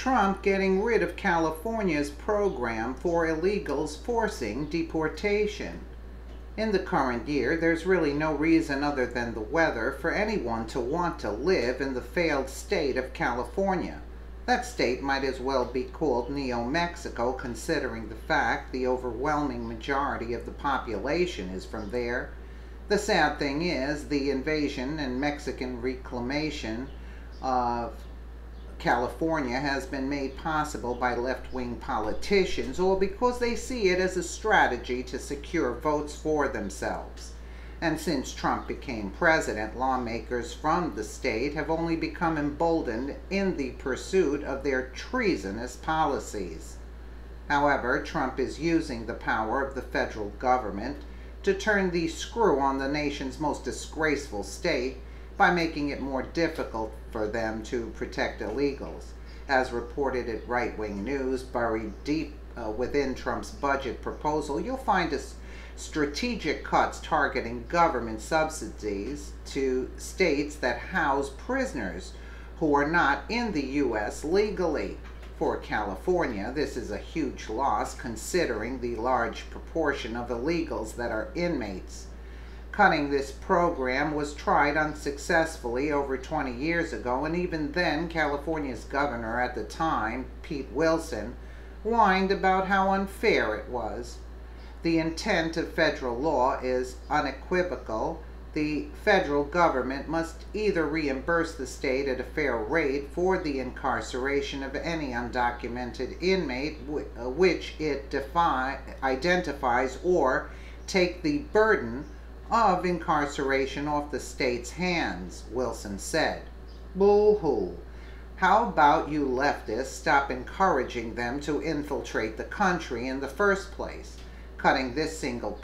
Trump getting rid of California's program for illegals forcing deportation. In the current year, there's really no reason other than the weather for anyone to want to live in the failed state of California. That state might as well be called Neo-Mexico, considering the fact the overwhelming majority of the population is from there. The sad thing is, the invasion and Mexican reclamation of California has been made possible by left-wing politicians, or because they see it as a strategy to secure votes for themselves. And since Trump became president, lawmakers from the state have only become emboldened in the pursuit of their treasonous policies. However, Trump is using the power of the federal government to turn the screw on the nation's most disgraceful state by making it more difficult for them to protect illegals. As reported at right-wing news, buried deep within Trump's budget proposal, you'll find strategic cuts targeting government subsidies to states that house prisoners who are not in the U.S. legally. For California, this is a huge loss considering the large proportion of illegals that are inmates. Cutting this program was tried unsuccessfully over 20 years ago, and even then, California's governor at the time, Pete Wilson, whined about how unfair it was. The intent of federal law is unequivocal. The federal government must either reimburse the state at a fair rate for the incarceration of any undocumented inmate which it identifies, or take the burden of incarceration off the state's hands, Wilson said. Boo-hoo. How about you leftists stop encouraging them to infiltrate the country in the first place? Cutting this single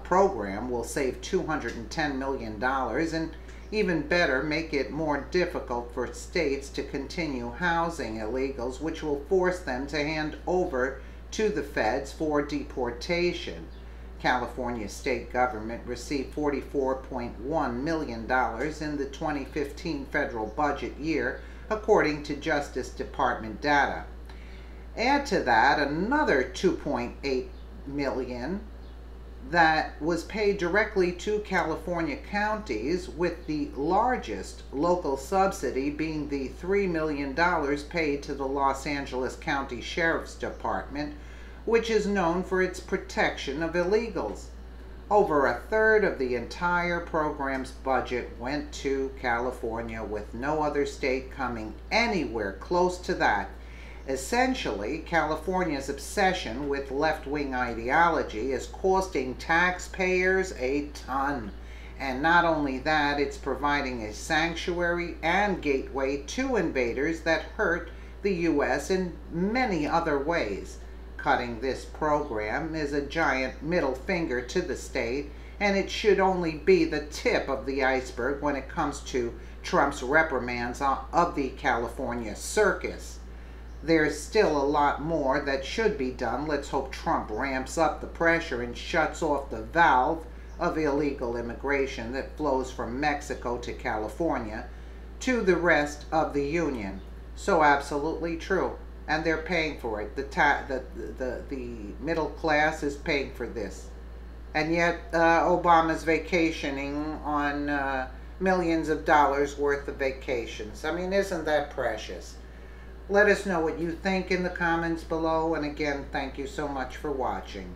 program will save $210 million and, even better, make it more difficult for states to continue housing illegals, which will force them to hand over to the feds for deportation. California's state government received $44.1 million in the 2015 federal budget year, according to Justice Department data. Add to that another $2.8 million that was paid directly to California counties, with the largest local subsidy being the $3 million paid to the Los Angeles County Sheriff's Department, which is known for its protection of illegals. Over a third of the entire program's budget went to California, with no other state coming anywhere close to that. Essentially, California's obsession with left-wing ideology is costing taxpayers a ton. And not only that, it's providing a sanctuary and gateway to invaders that hurt the U.S. in many other ways. Cutting this program is a giant middle finger to the state, and it should only be the tip of the iceberg when it comes to Trump's reprimands of the California circus. There's still a lot more that should be done. Let's hope Trump ramps up the pressure and shuts off the valve of illegal immigration that flows from Mexico to California to the rest of the Union. So absolutely true. And they're paying for it. The middle class is paying for this. And yet Obama's vacationing on millions of dollars worth of vacations. I mean, isn't that precious? Let us know what you think in the comments below. And again, thank you so much for watching.